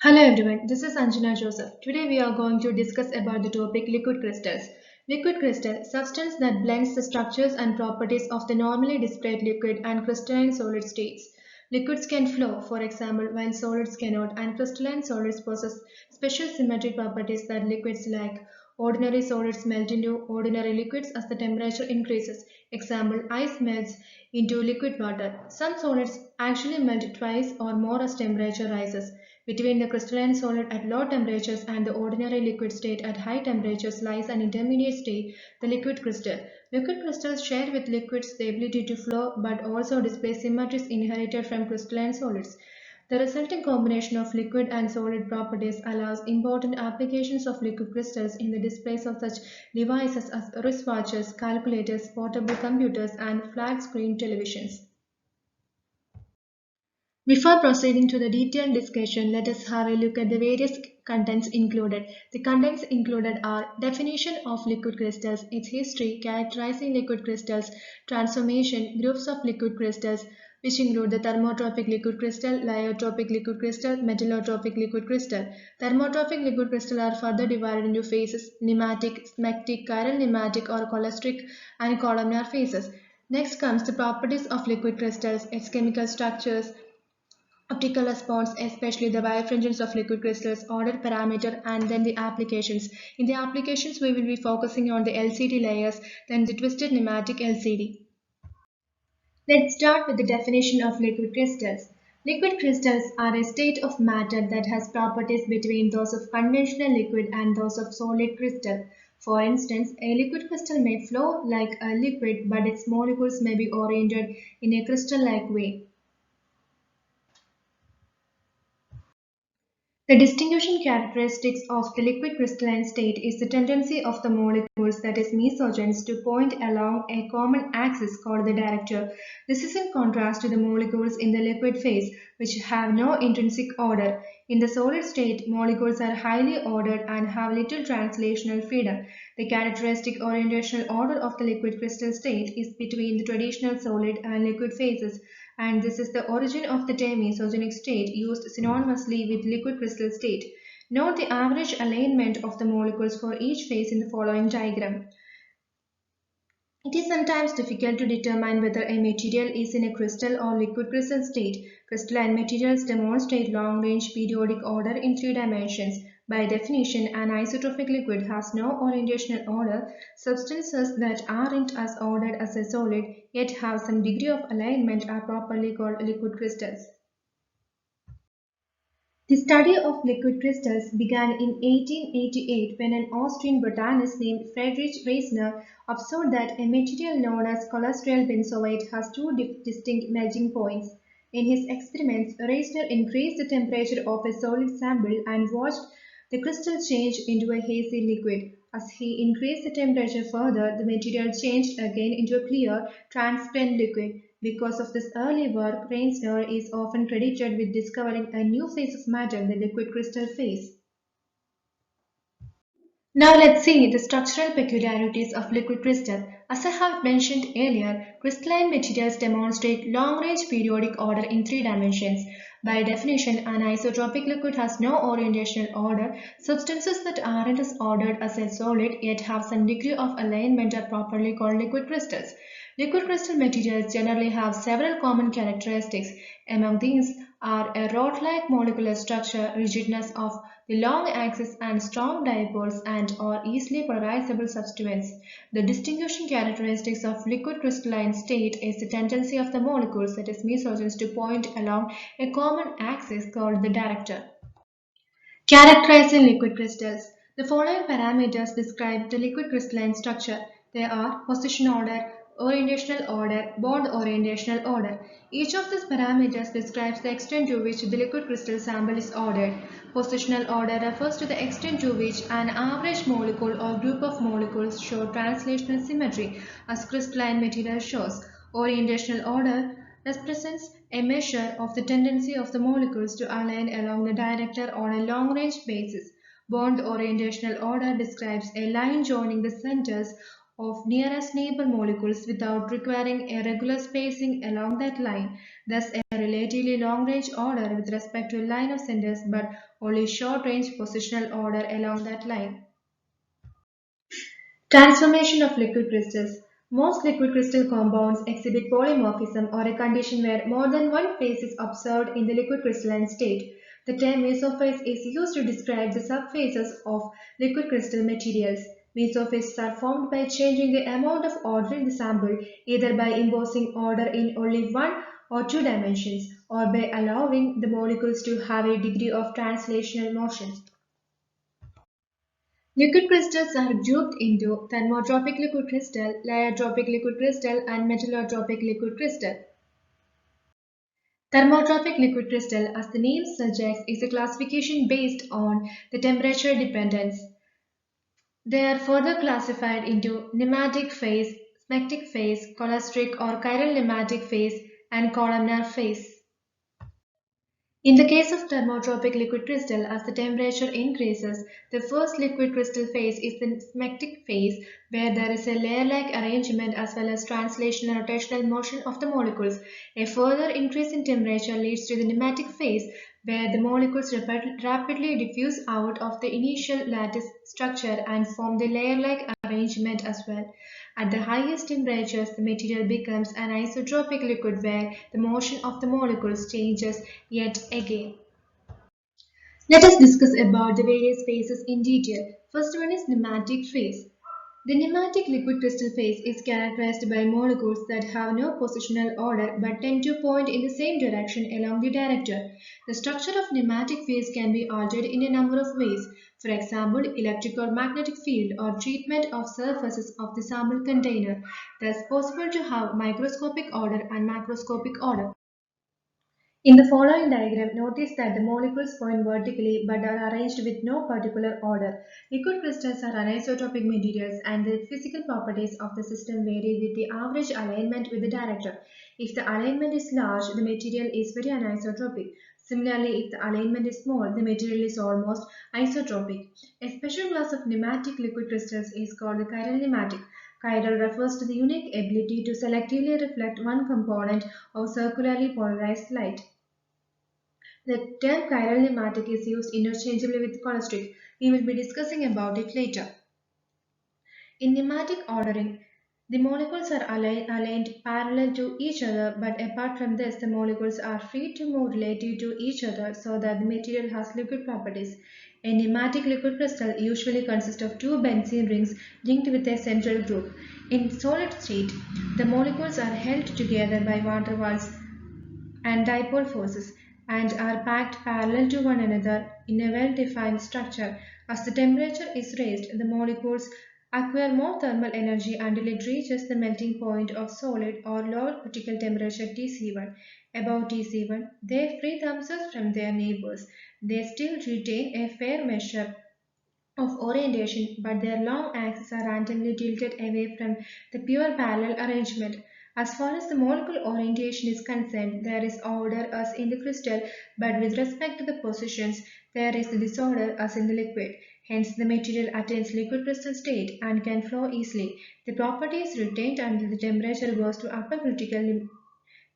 Hello everyone, this is Anjana Joseph. Today we are going to discuss about the topic liquid crystals. Liquid crystal, substance that blends the structures and properties of the normally displayed liquid and crystalline solid states. Liquids can flow, for example, while solids cannot, and crystalline solids possess special symmetric properties that liquids lack. Ordinary solids melt into ordinary liquids as the temperature increases. Example, ice melts into liquid water. Some solids actually melt twice or more as temperature rises. Between the crystalline solid at low temperatures and the ordinary liquid state at high temperatures lies an intermediate state, the liquid crystal. Liquid crystals share with liquids the ability to flow but also display symmetries inherited from crystalline solids. The resulting combination of liquid and solid properties allows important applications of liquid crystals in the displays of such devices as wristwatches, calculators, portable computers, and flat screen televisions. Before proceeding to the detailed discussion, let us have a look at the various contents included. The contents included are definition of liquid crystals, its history, characterizing liquid crystals, transformation, groups of liquid crystals, which include the thermotropic liquid crystal, lyotropic liquid crystal, metallotropic liquid crystal. Thermotropic liquid crystal are further divided into phases, nematic, smectic, chiral nematic or cholesteric and columnar phases. Next comes the properties of liquid crystals, its chemical structures, optical response, especially the birefringence of liquid crystals, order parameter, and then the applications. In the applications, we will be focusing on the LCD layers, then the twisted nematic LCD. Let's start with the definition of liquid crystals. Liquid crystals are a state of matter that has properties between those of conventional liquid and those of solid crystal. For instance, a liquid crystal may flow like a liquid, but its molecules may be oriented in a crystal-like way. The distinguishing characteristics of the liquid crystalline state is the tendency of the molecules, that is mesogens, to point along a common axis called the director. This is in contrast to the molecules in the liquid phase, which have no intrinsic order. In the solid state, molecules are highly ordered and have little translational freedom. The characteristic orientational order of the liquid crystal state is between the traditional solid and liquid phases, and this is the origin of the term mesogenic state used synonymously with liquid crystal state. Note the average alignment of the molecules for each phase in the following diagram. It is sometimes difficult to determine whether a material is in a crystal or liquid crystal state. Crystalline materials demonstrate long-range periodic order in three dimensions. By definition, an isotropic liquid has no orientational order. Substances that aren't as ordered as a solid yet have some degree of alignment are properly called liquid crystals. The study of liquid crystals began in 1888 when an Austrian botanist named Friedrich Reisner observed that a material known as cholesterol benzoate has two distinct melting points. In his experiments, Reisner increased the temperature of a solid sample and watched the crystal change into a hazy liquid. As he increased the temperature further, the material changed again into a clear, transparent liquid. Because of this early work, Reisner is often credited with discovering a new phase of matter, the liquid crystal phase. Now let's see the structural peculiarities of liquid crystal. As I have mentioned earlier, crystalline materials demonstrate long-range periodic order in three dimensions. By definition, an isotropic liquid has no orientational order. Substances that aren't as ordered as a solid yet have some degree of alignment are properly called liquid crystals. Liquid crystal materials generally have several common characteristics. Among these are a rod-like molecular structure, rigidness of the long axis and strong dipoles and or easily polarizable substituents. The distinguishing characteristics of liquid crystalline state is the tendency of the molecules, that is mesogens, to point along a common axis called the director. Characterizing liquid crystals. The following parameters describe the liquid crystalline structure. They are position order, orientational order, bond orientational order. Each of these parameters describes the extent to which the liquid crystal sample is ordered. Positional order refers to the extent to which an average molecule or group of molecules show translational symmetry, as crystalline material shows. Orientational order represents a measure of the tendency of the molecules to align along the director on a long-range basis. Bond orientational order describes a line joining the centers of nearest neighbor molecules without requiring a regular spacing along that line, thus a relatively long-range order with respect to a line of centers but only short-range positional order along that line. Transformation of liquid crystals. Most liquid crystal compounds exhibit polymorphism or a condition where more than one phase is observed in the liquid crystalline state. The term mesophase is used to describe the subphases of liquid crystal materials. Mesophases are formed by changing the amount of order in the sample, either by imposing order in only one or two dimensions, or by allowing the molecules to have a degree of translational motion. Liquid crystals are grouped into thermotropic liquid crystal, lyotropic liquid crystal, and metallotropic liquid crystal. Thermotropic liquid crystal, as the name suggests, is a classification based on the temperature dependence. They are further classified into nematic phase, smectic phase, cholesteric or chiral nematic phase, and columnar phase. In the case of thermotropic liquid crystal, as the temperature increases, the first liquid crystal phase is the smectic phase, where there is a layer-like arrangement as well as translation and rotational motion of the molecules. A further increase in temperature leads to the nematic phase, where the molecules rapidly diffuse out of the initial lattice structure and form the layer-like arrangement as well. At the highest temperatures, the material becomes an isotropic liquid where the motion of the molecules changes yet again. Let us discuss about the various phases in detail. First one is nematic phase. The nematic liquid crystal phase is characterized by molecules that have no positional order but tend to point in the same direction along the director. The structure of nematic phase can be altered in a number of ways. For example, electric or magnetic field or treatment of surfaces of the sample container. Thus possible to have microscopic order and macroscopic order. In the following diagram, notice that the molecules point vertically but are arranged with no particular order. Liquid crystals are anisotropic materials and the physical properties of the system vary with the average alignment with the director. If the alignment is large, the material is very anisotropic. Similarly, if the alignment is small, the material is almost isotropic. A special class of nematic liquid crystals is called the chiral nematic. Chiral refers to the unique ability to selectively reflect one component of circularly polarized light. The term chiral nematic is used interchangeably with cholesteric. We will be discussing about it later. In nematic ordering, the molecules are aligned parallel to each other, but apart from this, the molecules are free to move relative to each other so that the material has liquid properties. A nematic liquid crystal usually consists of two benzene rings linked with a central group. In solid state, the molecules are held together by van der Waals and dipole forces and are packed parallel to one another in a well-defined structure. As the temperature is raised, the molecules acquire more thermal energy until it reaches the melting point of solid or lower critical temperature Tc1. Above Tc1, they free themselves from their neighbors. They still retain a fair measure of orientation, but their long axes are randomly tilted away from the pure parallel arrangement. As far as the molecular orientation is concerned, there is order as in the crystal, but with respect to the positions, there is disorder as in the liquid. Hence, the material attains liquid crystal state and can flow easily. The property is retained until the temperature goes to upper critical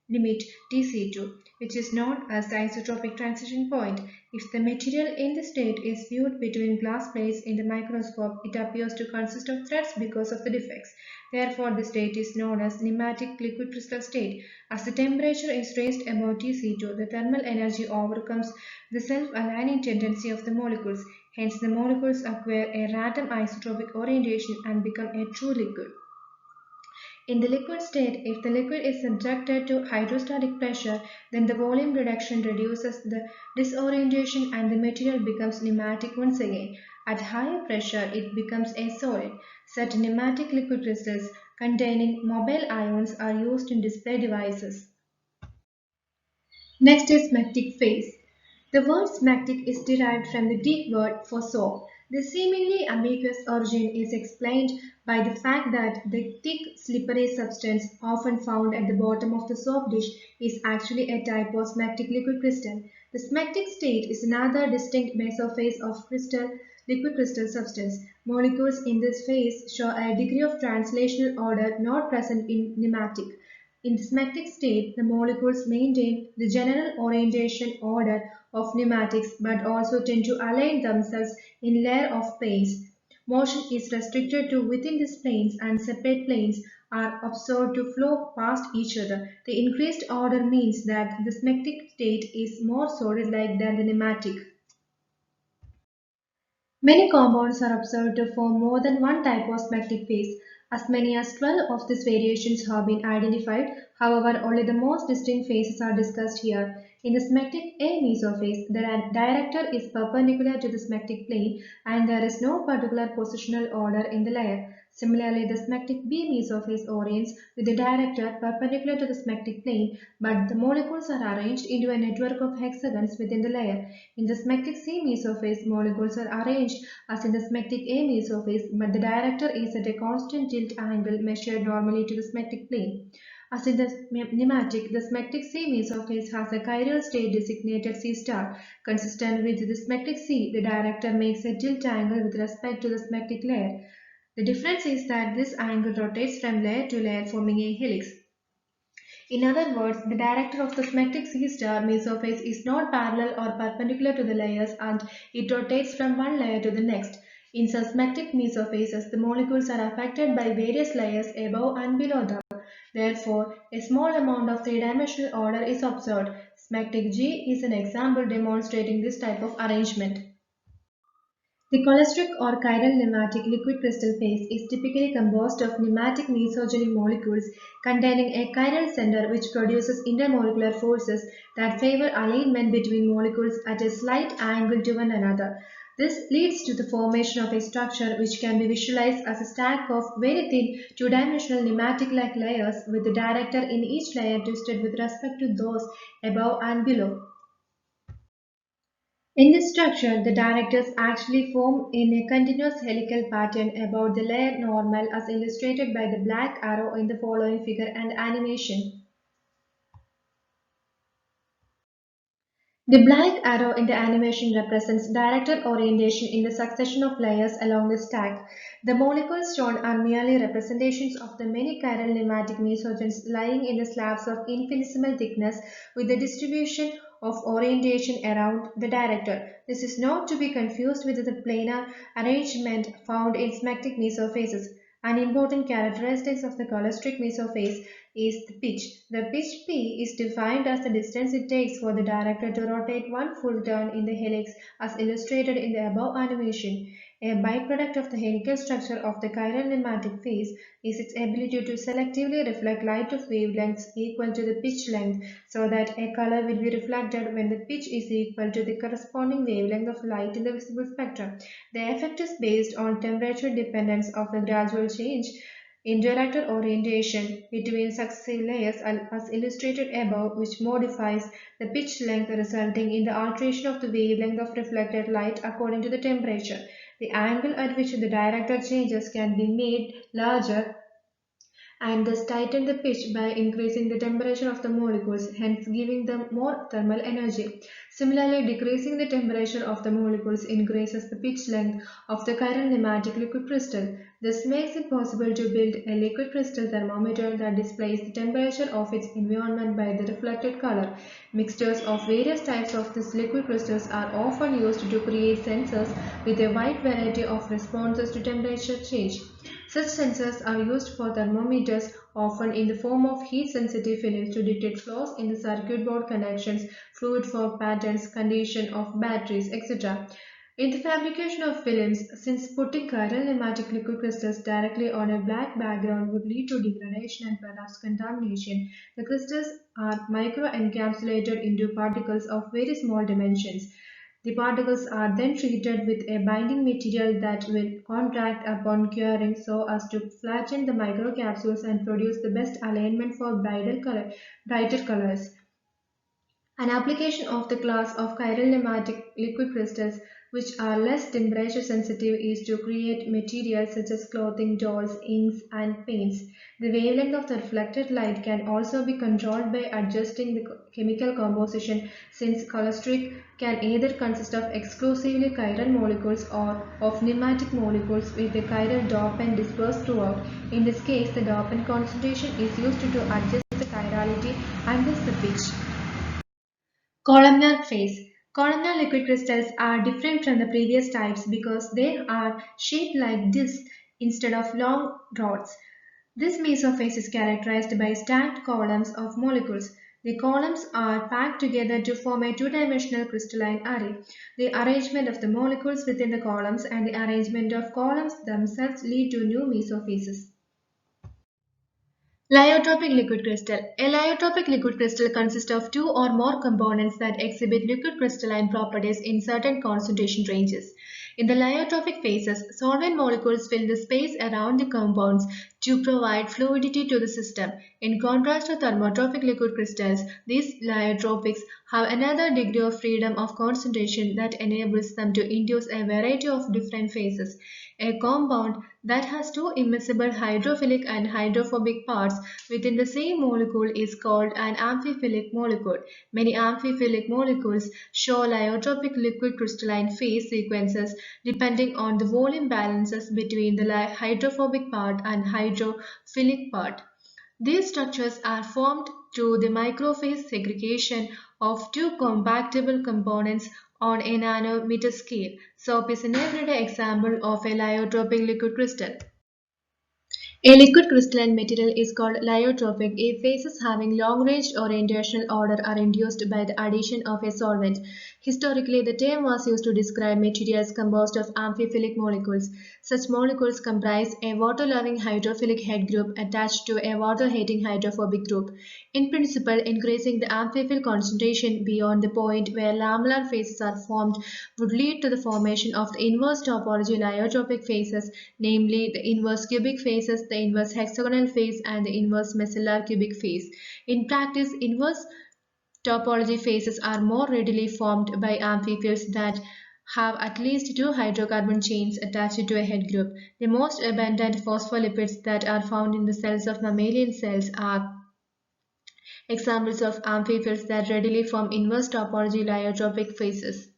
limit Tc2, which is known as the isotropic transition point. If the material in the state is viewed between glass plates in the microscope, it appears to consist of threads because of the defects. Therefore, the state is known as nematic liquid crystal state. As the temperature is raised above Tc2, the thermal energy overcomes the self-aligning tendency of the molecules. Hence, the molecules acquire a random isotropic orientation and become a true liquid. In the liquid state, if the liquid is subjected to hydrostatic pressure, then the volume reduction reduces the disorientation and the material becomes nematic once again. At higher pressure, it becomes a solid. Such nematic liquid crystals containing mobile ions are used in display devices. Next is smectic phase. The word smectic is derived from the Greek word for soap. The seemingly ambiguous origin is explained by the fact that the thick, slippery substance often found at the bottom of the soap dish is actually a type of smectic liquid crystal. The smectic state is another distinct mesophase of crystal liquid crystal substance. Molecules in this phase show a degree of translational order not present in nematic. In the smectic state, the molecules maintain the general orientation order of pneumatics but also tend to align themselves in layer of planes. Motion is restricted to within these planes and separate planes are observed to flow past each other. The increased order means that the smectic state is more solid-like than the nematic. Many compounds are observed to form more than one type of smectic phase. As many as 12 of these variations have been identified. However, only the most distinct phases are discussed here. In the smectic A mesophase, the director is perpendicular to the smectic plane and there is no particular positional order in the layer. Similarly, the smectic B mesophase orients with the director perpendicular to the smectic plane, but the molecules are arranged into a network of hexagons within the layer. In the smectic C mesophase, molecules are arranged as in the smectic A mesophase, but the director is at a constant tilt angle measured normally to the smectic plane. As in the nematic, the smectic C mesophase has a chiral state designated C star. Consistent with the smectic C, the director makes a tilt angle with respect to the smectic layer. The difference is that this angle rotates from layer to layer forming a helix. In other words, the director of the smectic C star mesophase is not parallel or perpendicular to the layers and it rotates from one layer to the next. In susmectic mesophases, the molecules are affected by various layers above and below them. Therefore, a small amount of three-dimensional order is observed. Smectic G is an example demonstrating this type of arrangement. The cholesteric or chiral nematic liquid crystal phase is typically composed of nematic mesogeny molecules containing a chiral center which produces intermolecular forces that favor alignment between molecules at a slight angle to one another. This leads to the formation of a structure which can be visualized as a stack of very thin two-dimensional nematic-like layers with the director in each layer twisted with respect to those above and below. In this structure, the directors actually form in a continuous helical pattern about the layer normal as illustrated by the black arrow in the following figure and animation. The black arrow in the animation represents director orientation in the succession of layers along the stack. The molecules shown are merely representations of the many chiral nematic mesogens lying in the slabs of infinitesimal thickness with the distribution of orientation around the director. This is not to be confused with the planar arrangement found in smectic mesophases. An important characteristic of the cholesteric mesophase is the pitch. The pitch P is defined as the distance it takes for the director to rotate one full turn in the helix as illustrated in the above animation. A byproduct of the helical structure of the chiral nematic phase is its ability to selectively reflect light of wavelengths equal to the pitch length so that a color will be reflected when the pitch is equal to the corresponding wavelength of light in the visible spectrum. The effect is based on temperature dependence of the gradual change in director orientation between successive layers as illustrated above, which modifies the pitch length resulting in the alteration of the wavelength of reflected light according to the temperature. The angle at which the director changes can be made larger and thus tighten the pitch by increasing the temperature of the molecules, hence giving them more thermal energy. Similarly, decreasing the temperature of the molecules increases the pitch length of the chiral nematic liquid crystal. This makes it possible to build a liquid crystal thermometer that displays the temperature of its environment by the reflected color. Mixtures of various types of these liquid crystals are often used to create sensors with a wide variety of responses to temperature change. Such sensors are used for thermometers, often in the form of heat-sensitive films to detect flaws in the circuit board connections, fluid flow patterns, condition of batteries, etc. In the fabrication of films, since putting chiral nematic liquid crystals directly on a black background would lead to degradation and perhaps contamination, the crystals are micro-encapsulated into particles of very small dimensions. The particles are then treated with a binding material that will contract upon curing so as to flatten the microcapsules and produce the best alignment for brighter colors. An application of the class of chiral nematic liquid crystals which are less temperature sensitive, is to create materials such as clothing, dolls, inks, and paints. The wavelength of the reflected light can also be controlled by adjusting the chemical composition, since colostrum can either consist of exclusively chiral molecules or of nematic molecules with a chiral dopant dispersed throughout. In this case, the dopant concentration is used to adjust the chirality and thus the pitch. Columnar phase. Columnar liquid crystals are different from the previous types because they are shaped like discs instead of long rods. This mesophase is characterized by stacked columns of molecules. The columns are packed together to form a two-dimensional crystalline array. The arrangement of the molecules within the columns and the arrangement of columns themselves lead to new mesophases. Lyotropic liquid crystal. A lyotropic liquid crystal consists of two or more components that exhibit liquid crystalline properties in certain concentration ranges. In the lyotropic phases, solvent molecules fill the space around the compounds to provide fluidity to the system. In contrast to thermotropic liquid crystals, these lyotropics have another degree of freedom of concentration that enables them to induce a variety of different phases. A compound that has two immiscible hydrophilic and hydrophobic parts within the same molecule is called an amphiphilic molecule. Many amphiphilic molecules show lyotropic liquid crystalline phase sequences depending on the volume balances between the hydrophobic part and hydrophilic part. These structures are formed through the microphase segregation of two compatible components on a nanometer scale. Soap is an everyday example of a lyotropic liquid crystal. A liquid crystalline material is called lyotropic if phases having long-range orientational order are induced by the addition of a solvent. Historically, the term was used to describe materials composed of amphiphilic molecules. Such molecules comprise a water-loving hydrophilic head group attached to a water-hating hydrophobic group. In principle, increasing the amphiphil concentration beyond the point where lamellar phases are formed would lead to the formation of the inverse topology lyotropic phases, namely the inverse cubic phases, the inverse hexagonal phase, and the inverse mesollar cubic phase. In practice, inverse topology phases are more readily formed by amphiphils that have at least two hydrocarbon chains attached to a head group. The most abundant phospholipids that are found in the cells of mammalian cells are examples of amphiphils that readily form inverse topology lyotropic phases.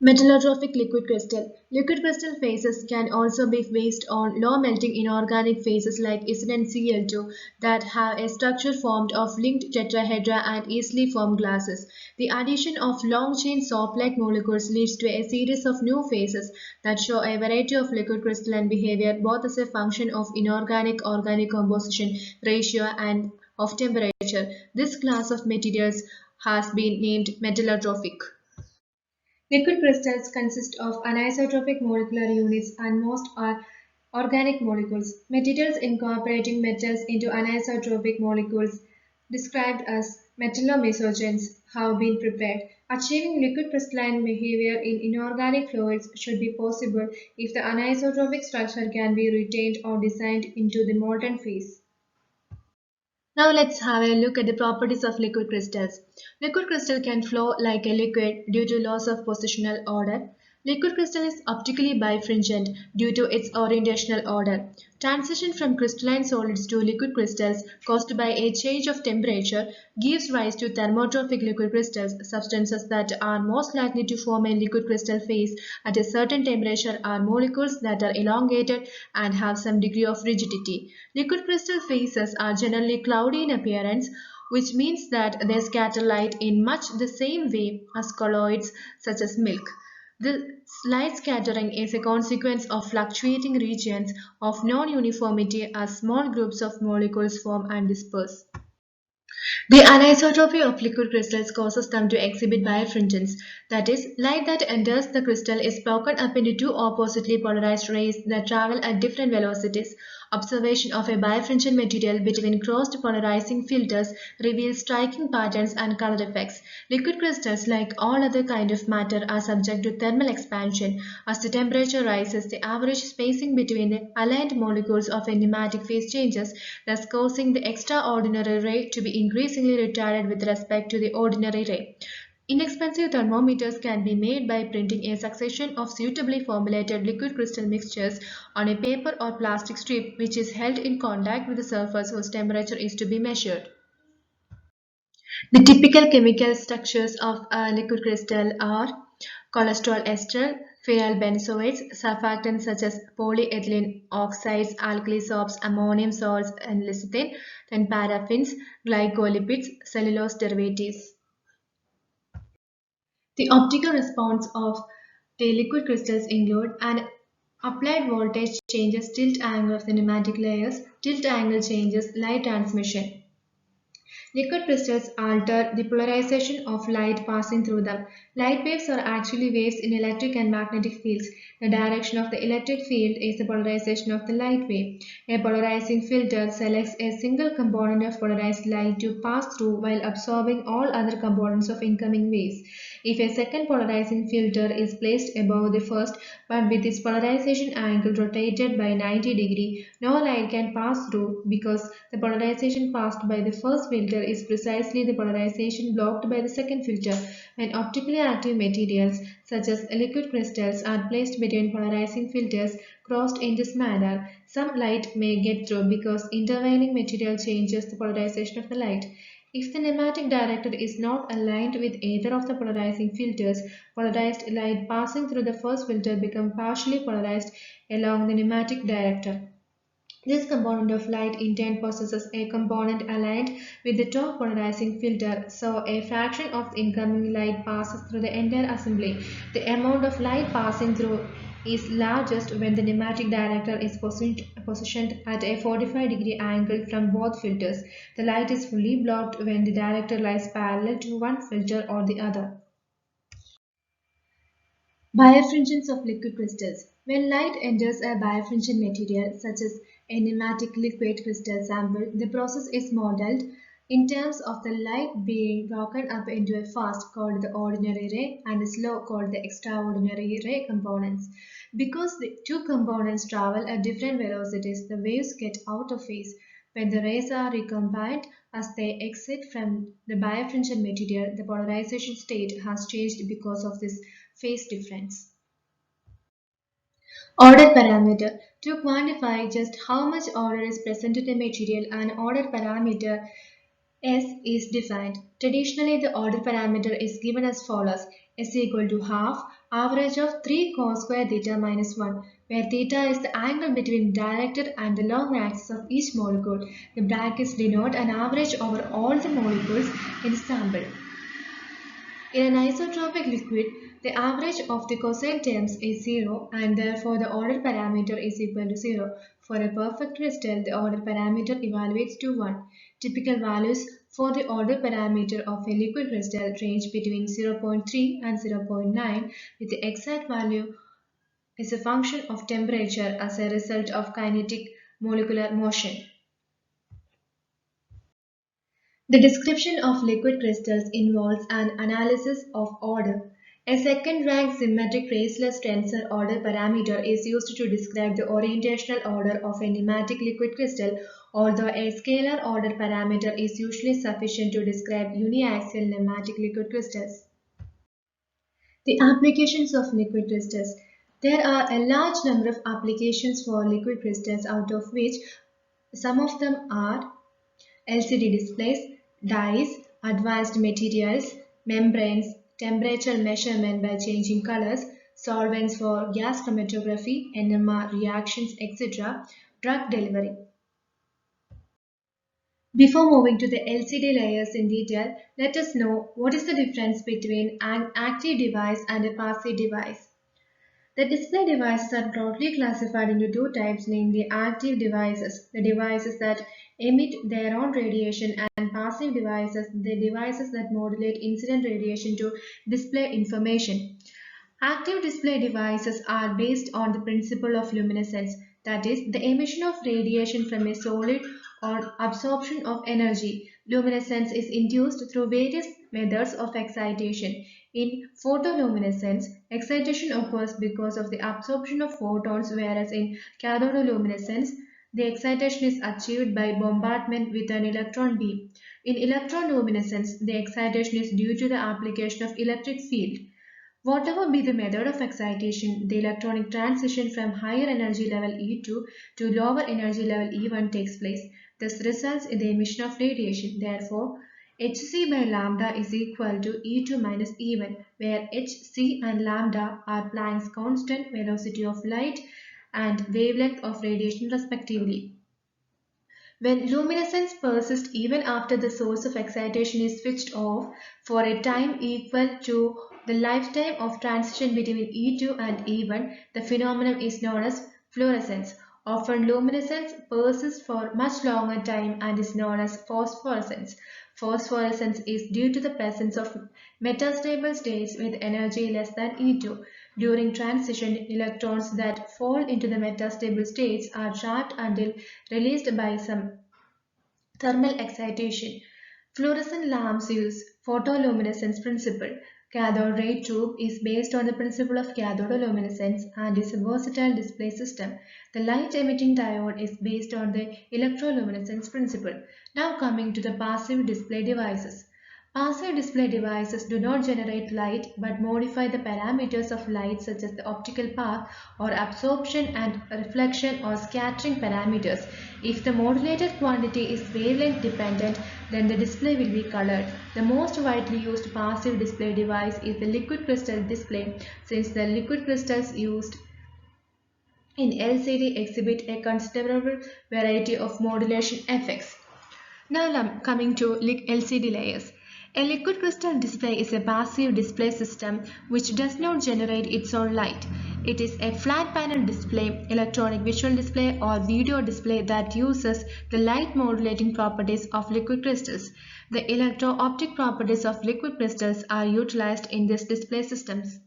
Metallotrophic liquid crystal. Liquid crystal phases can also be based on low melting inorganic phases like ZnCl2 that have a structure formed of linked tetrahedra and easily formed glasses. The addition of long-chain soap-like molecules leads to a series of new phases that show a variety of liquid crystalline behavior both as a function of inorganic-organic composition ratio and of temperature. This class of materials has been named metallotrophic. Liquid crystals consist of anisotropic molecular units and most are organic molecules. Materials incorporating metals into anisotropic molecules, described as metallomesogens, have been prepared. Achieving liquid crystalline behavior in inorganic fluids should be possible if the anisotropic structure can be retained or designed into the molten phase. Now let's have a look at the properties of liquid crystals. Liquid crystal can flow like a liquid due to loss of positional order. Liquid crystal is optically bifringent due to its orientational order. Transition from crystalline solids to liquid crystals caused by a change of temperature gives rise to thermotrophic liquid crystals. Substances that are most likely to form a liquid crystal phase at a certain temperature are molecules that are elongated and have some degree of rigidity. Liquid crystal phases are generally cloudy in appearance, which means that they scatter light in much the same way as colloids such as milk. The light scattering is a consequence of fluctuating regions of non-uniformity as small groups of molecules form and disperse. The anisotropy of liquid crystals causes them to exhibit birefringence, that is, light that enters the crystal is broken up into two oppositely polarized rays that travel at different velocities. Observation of a birefringent material between crossed polarizing filters reveals striking patterns and color effects. Liquid crystals, like all other kinds of matter, are subject to thermal expansion. As the temperature rises, the average spacing between the aligned molecules of a nematic phase changes, thus causing the extraordinary ray to be increasingly retarded with respect to the ordinary ray. Inexpensive thermometers can be made by printing a succession of suitably formulated liquid crystal mixtures on a paper or plastic strip which is held in contact with the surface whose temperature is to be measured. The typical chemical structures of a liquid crystal are cholesterol ester, phenyl benzoates, surfactants such as polyethylene oxides, alkali soaps, ammonium salts, and lecithin, then paraffins, glycolipids, cellulose derivatives. The optical response of the liquid crystals include an applied voltage changes tilt angle of the pneumatic layers, tilt angle changes light transmission. Liquid crystals alter the polarization of light passing through them. Light waves are actually waves in electric and magnetic fields. The direction of the electric field is the polarization of the light wave. A polarizing filter selects a single component of polarized light to pass through while absorbing all other components of incoming waves. If a second polarizing filter is placed above the first but with its polarization angle rotated by 90°, no light can pass through because the polarization passed by the first filter is precisely the polarization blocked by the second filter. When optically active materials such as liquid crystals are placed between polarizing filters crossed in this manner, some light may get through because intervening material changes the polarization of the light. If the pneumatic director is not aligned with either of the polarizing filters, polarized light passing through the first filter becomes partially polarized along the pneumatic director. This component of light in turn possesses a component aligned with the top polarizing filter, so a fraction of the incoming light passes through the entire assembly. The amount of light passing through is largest when the pneumatic director is positioned at a 45-degree angle from both filters. The light is fully blocked when the director lies parallel to one filter or the other. Birefringence of liquid crystals. When light enters a birefringent material, such as a pneumatic liquid crystal sample, the process is modeled in terms of the light being broken up into a fast called the ordinary ray and a slow called the extraordinary ray components. Because the two components travel at different velocities, the waves get out of phase. When the rays are recombined as they exit from the birefringent material, the polarization state has changed because of this phase difference. Order parameter. To quantify just how much order is present in a material, an order parameter S is defined. Traditionally, the order parameter is given as follows: S equal to half average of 3 cos square theta minus 1, where theta is the angle between the director and the long axis of each molecule. The brackets denote an average over all the molecules in the sample. In an isotropic liquid, the average of the cosine terms is 0 and therefore the order parameter is equal to 0. For a perfect crystal, the order parameter evaluates to 1. Typical values for the order parameter of a liquid crystal range between 0.3 and 0.9, with the exact value is a function of temperature as a result of kinetic molecular motion. The description of liquid crystals involves an analysis of order. A second-rank symmetric traceless tensor order parameter is used to describe the orientational order of a pneumatic liquid crystal, although a scalar order parameter is usually sufficient to describe uniaxial pneumatic liquid crystals. The applications of liquid crystals. There are a large number of applications for liquid crystals, out of which some of them are LCD displays, dyes, advanced materials, membranes, temperature measurement by changing colors, solvents for gas chromatography, NMR reactions, etc., drug delivery. Before moving to the LCD layers in detail, let us know what is the difference between an active device and a passive device. The display devices are broadly classified into two types, namely active devices, the devices that emit their own radiation, and passive devices, the devices that modulate incident radiation to display information. Active display devices are based on the principle of luminescence, that is, the emission of radiation from a solid or absorption of energy. Luminescence is induced through various methods of excitation. In photoluminescence, excitation occurs because of the absorption of photons, whereas in cathodoluminescence, The excitation is achieved by bombardment with an electron beam. In electroluminescence, the excitation is due to the application of electric field. Whatever be the method of excitation, the electronic transition from higher energy level E2 to lower energy level E1 takes place. This results in the emission of radiation. Therefore, hc by lambda is equal to E2 minus E1, where hc and lambda are Planck's constant velocity of light and wavelength of radiation respectively. When luminescence persists even after the source of excitation is switched off for a time equal to the lifetime of transition between E2 and E1, the phenomenon is known as fluorescence. Often luminescence persists for much longer time and is known as phosphorescence. Phosphorescence is due to the presence of metastable states with energy less than E2. During transition, electrons that fall into the metastable states are trapped until released by some thermal excitation. Fluorescent lamps use photoluminescence principle. Cathode ray tube is based on the principle of cathodoluminescence and is a versatile display system. The light emitting diode is based on the electroluminescence principle. Now coming to the passive display devices. Passive display devices do not generate light but modify the parameters of light such as the optical path or absorption and reflection or scattering parameters. If the modulated quantity is wavelength dependent, then the display will be colored. The most widely used passive display device is the liquid crystal display, since the liquid crystals used in LCD exhibit a considerable variety of modulation effects. Now coming to LCD layers. A liquid crystal display is a passive display system which does not generate its own light. It is a flat panel display, electronic visual display or video display that uses the light modulating properties of liquid crystals. The electro-optic properties of liquid crystals are utilized in these display systems.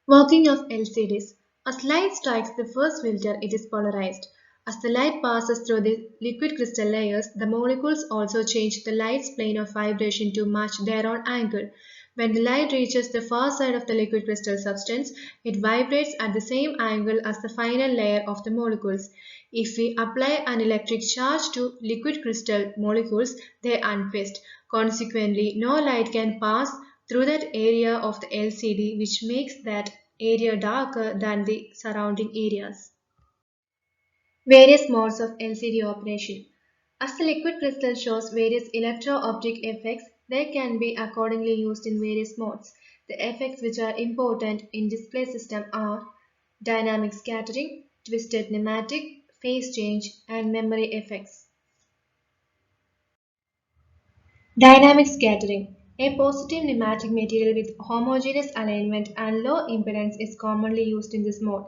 Working of LCDs. As light strikes the first filter, it is polarized. As the light passes through the liquid crystal layers, the molecules also change the light's plane of vibration to match their own angle. When the light reaches the far side of the liquid crystal substance, it vibrates at the same angle as the final layer of the molecules. If we apply an electric charge to liquid crystal molecules, they untwist. Consequently, no light can pass through that area of the LCD, which makes that area darker than the surrounding areas. Various modes of LCD operation. As the liquid crystal shows various electro-optic effects, they can be accordingly used in various modes. The effects which are important in display system are dynamic scattering, twisted nematic, phase change, and memory effects. Dynamic scattering. A positive nematic material with homogeneous alignment and low impedance is commonly used in this mode.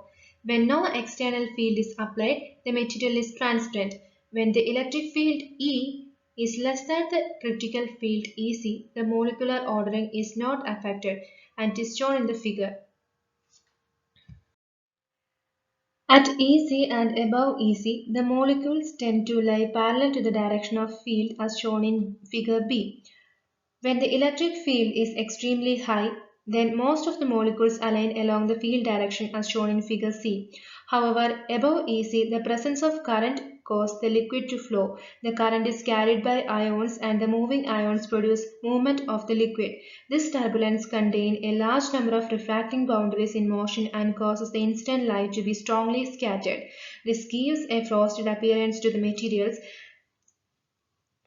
When no external field is applied, the material is transparent. When the electric field E is less than the critical field EC, the molecular ordering is not affected and is shown in the figure. At EC and above EC, the molecules tend to lie parallel to the direction of field as shown in figure B. When the electric field is extremely high, then most of the molecules align along the field direction as shown in figure C. However, above EC, the presence of current causes the liquid to flow. The current is carried by ions and the moving ions produce movement of the liquid. This turbulence contains a large number of refracting boundaries in motion and causes the incident light to be strongly scattered. This gives a frosted appearance to the materials.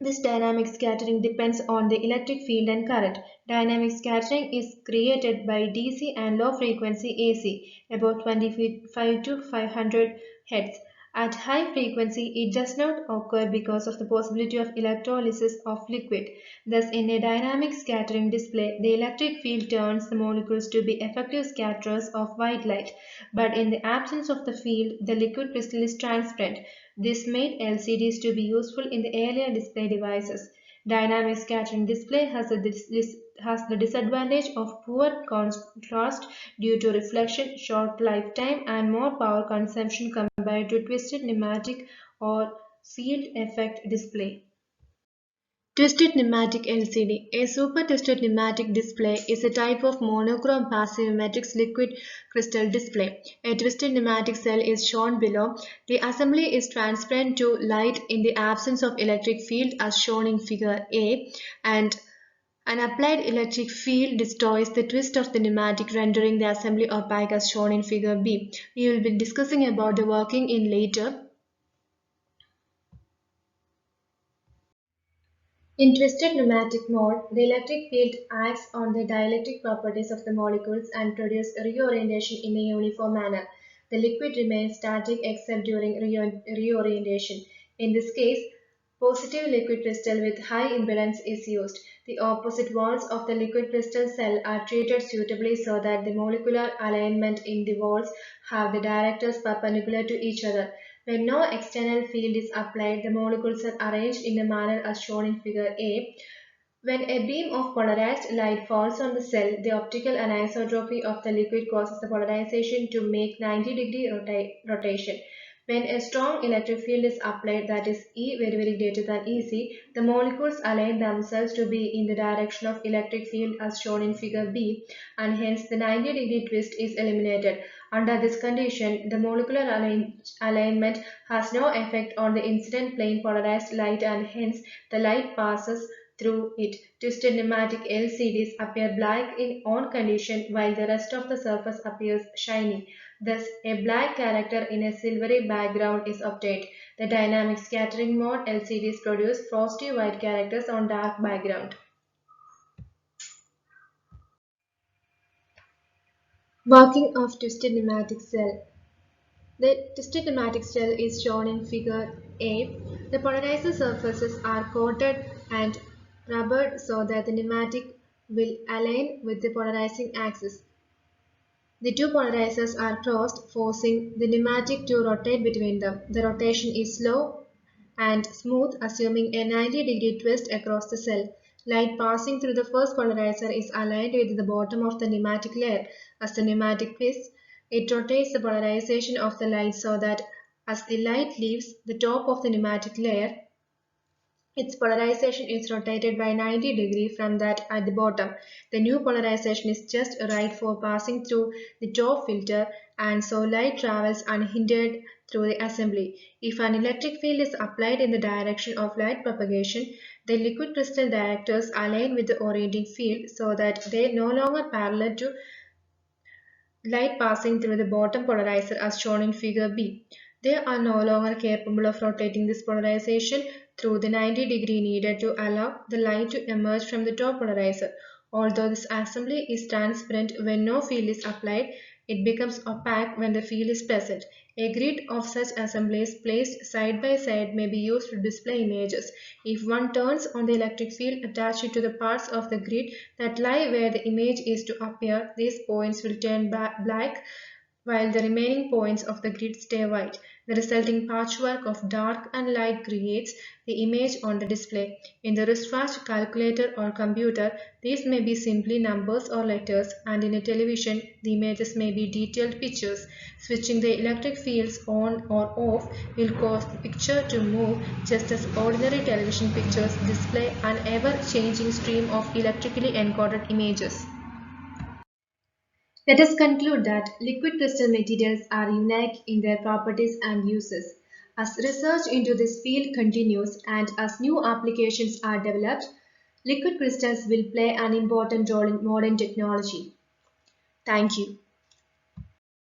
This dynamic scattering depends on the electric field and current. Dynamic scattering is created by DC and low frequency AC, about 25 to 500 Hz. At high frequency, it does not occur because of the possibility of electrolysis of liquid. Thus, in a dynamic scattering display, the electric field turns the molecules to be effective scatterers of white light. But in the absence of the field, the liquid crystal is transparent. This made LCDs to be useful in the earlier display devices. Dynamic scattering display has the disadvantage of poor contrast due to reflection, short lifetime, and more power consumption compared to twisted nematic or field effect display. Twisted pneumatic LCD. A super twisted pneumatic display is a type of monochrome passive matrix liquid crystal display. A twisted pneumatic cell is shown below. The assembly is transparent to light in the absence of electric field as shown in figure A, and an applied electric field destroys the twist of the pneumatic, rendering the assembly opaque as shown in figure B. We will be discussing about the working in later. In twisted pneumatic mode, the electric field acts on the dielectric properties of the molecules and produces reorientation in a uniform manner. The liquid remains static except during reorientation. In this case, positive liquid crystal with high impedance is used. The opposite walls of the liquid crystal cell are treated suitably so that the molecular alignment in the walls have the directors perpendicular to each other. When no external field is applied, the molecules are arranged in the manner as shown in figure A. When a beam of polarized light falls on the cell, the optical anisotropy of the liquid causes the polarization to make 90-degree rotation. When a strong electric field is applied, that is E very greater than EC, the molecules align themselves to be in the direction of electric field as shown in figure B, and hence the 90-degree twist is eliminated. Under this condition, the molecular alignment has no effect on the incident plane polarized light, and hence the light passes through it. Twisted pneumatic LCDs appear black in on condition while the rest of the surface appears shiny. Thus, a black character in a silvery background is obtained. The dynamic scattering mode LCDs produce frosty white characters on dark background. Working of twisted pneumatic cell. The twisted pneumatic cell is shown in figure A. The polarizer surfaces are coated and rubbered so that the pneumatic will align with the polarizing axis. The two polarizers are crossed, forcing the pneumatic to rotate between them. The rotation is slow and smooth, assuming a 90-degree twist across the cell. Light passing through the first polarizer is aligned with the bottom of the pneumatic layer. As the pneumatic twists, it rotates the polarization of the light so that as the light leaves the top of the pneumatic layer, its polarization is rotated by 90 degrees from that at the bottom. The new polarization is just right for passing through the top filter, and so light travels unhindered through the assembly. If an electric field is applied in the direction of light propagation, the liquid crystal directors align with the orienting field so that they no longer parallel to light passing through the bottom polarizer as shown in figure B. They are no longer capable of rotating this polarization through the 90-degree needed to allow the light to emerge from the top polarizer. Although this assembly is transparent when no field is applied, it becomes opaque when the field is present. A grid of such assemblies placed side by side may be used to display images. If one turns on the electric field attached to the parts of the grid that lie where the image is to appear, these points will turn black while the remaining points of the grid stay white. The resulting patchwork of dark and light creates the image on the display. In the wristwatch, calculator or computer, these may be simply numbers or letters, and in a television, the images may be detailed pictures. Switching the electric fields on or off will cause the picture to move just as ordinary television pictures display an ever-changing stream of electrically encoded images. Let us conclude that liquid crystal materials are unique in their properties and uses. As research into this field continues and as new applications are developed, liquid crystals will play an important role in modern technology. Thank you.